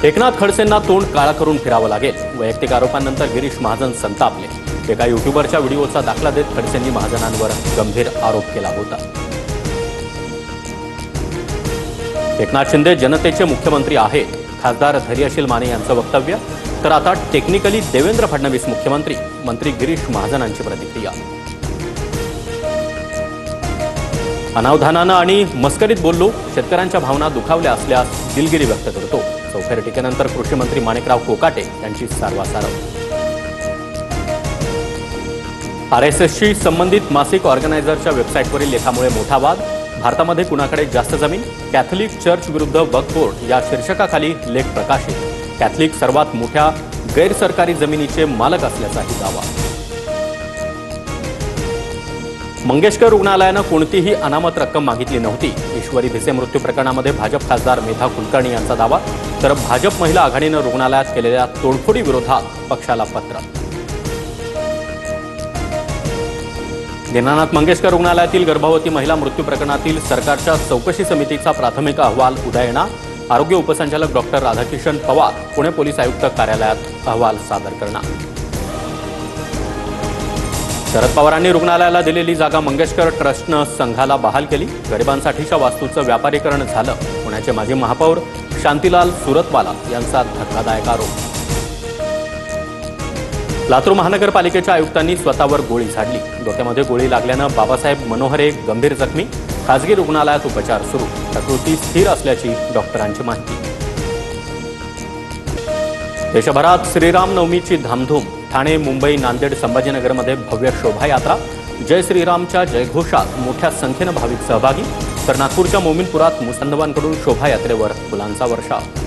एकनाथ खडसेंना तोंड काळा करून फिरावं लागेल। वैयक्तिक आरोपांनंतर गिरीश महाजन संतापले। एका युट्यूबरच्या व्हिडिओचा दाखला देत खडसेंनी महाजनांवर गंभीर आरोप केला होता। एकनाथ शिंदे जनतेचे मुख्यमंत्री आहेत, खासदार धैर्यशील माने यांचं वक्तव्य। तर आता टेक्निकली देवेंद्र फडणवीस मुख्यमंत्री, मंत्री गिरीश महाजनांची प्रतिक्रिया। अनावधानानं आणि मस्करीत बोललो, शेतकऱ्यांच्या भावना दुखावल्या असल्यास दिलगिरी व्यक्त करतो। चौफेर टीकेनंतर कृषी मंत्री माणिकराव कोकाटे यांची सारवासारव। आरएसएसशी संबंधित मासिक ऑर्गनायझरच्या वेबसाईटवरील लेखामुळे मोठा वाद। भारतामध्ये कुणाकडे जास्त जमीन, कॅथलिक चर्च विरुद्ध वक्फ बोर्ड या शीर्षकाखाली लेख प्रकाशित। कॅथलिक सर्वात मोठ्या गैरसरकारी जमिनीचे मालक असल्याचाही दावा। मंगेशकर रुग्णालयानं कोणतीही अनामत रक्कम मागितली नव्हती। ईश्वरी भिसे मृत्यू प्रकरणामध्ये भाजप खासदार मेधा कुलकर्णी यांचा दावा। तर भाजप महिला आघाडीनं रुग्णालयात केलेल्या तोडफोडीविरोधात पक्षाला पत्र। दीनानाथ मंगेशकर रुग्णालयातील गर्भवती महिला मृत्यू प्रकरणातील सरकारच्या चौकशी समितीचा प्राथमिक अहवाल उद्या येणार। आरोग्य उपसंचालक डॉक्टर राधाकिशन पवार पुणे पोलीस आयुक्त कार्यालयात अहवाल सादर करणार। शरद पवारांनी रुग्णालयाला दिलेली जागा मंगेशकर ट्रस्टनं संघाला बहाल केली। गरिबांसाठीच्या वास्तूचं व्यापारीकरण झालं। पुण्याचे माजी महापौर शांतीलाल सुरतवाला यांचा धक्कादायक आरोप। लातूर महानगरपालिकेच्या आयुक्तांनी स्वतःवर गोळी झाडली। डोक्यामध्ये गोळी लागल्यानं बाबासाहेब मनोहरे गंभीर जखमी। खासगी रुग्णालयात उपचार सुरू। प्रकृती स्थिर असल्याची डॉक्टरांची माहिती। देशभरात श्रीराम नवमीची धामधूम। ठाणे, मुंबई, नांदेड, संभाजीनगरमध्ये भव्य शोभायात्रा। जय श्रीरामच्या जयघोषात मोठ्या संख्येनं भाविक सहभागी। तर नागपूरच्या मोमीनपुरात मुसंदवांकडून शोभायात्रेवर फुलांचा वर्षाव।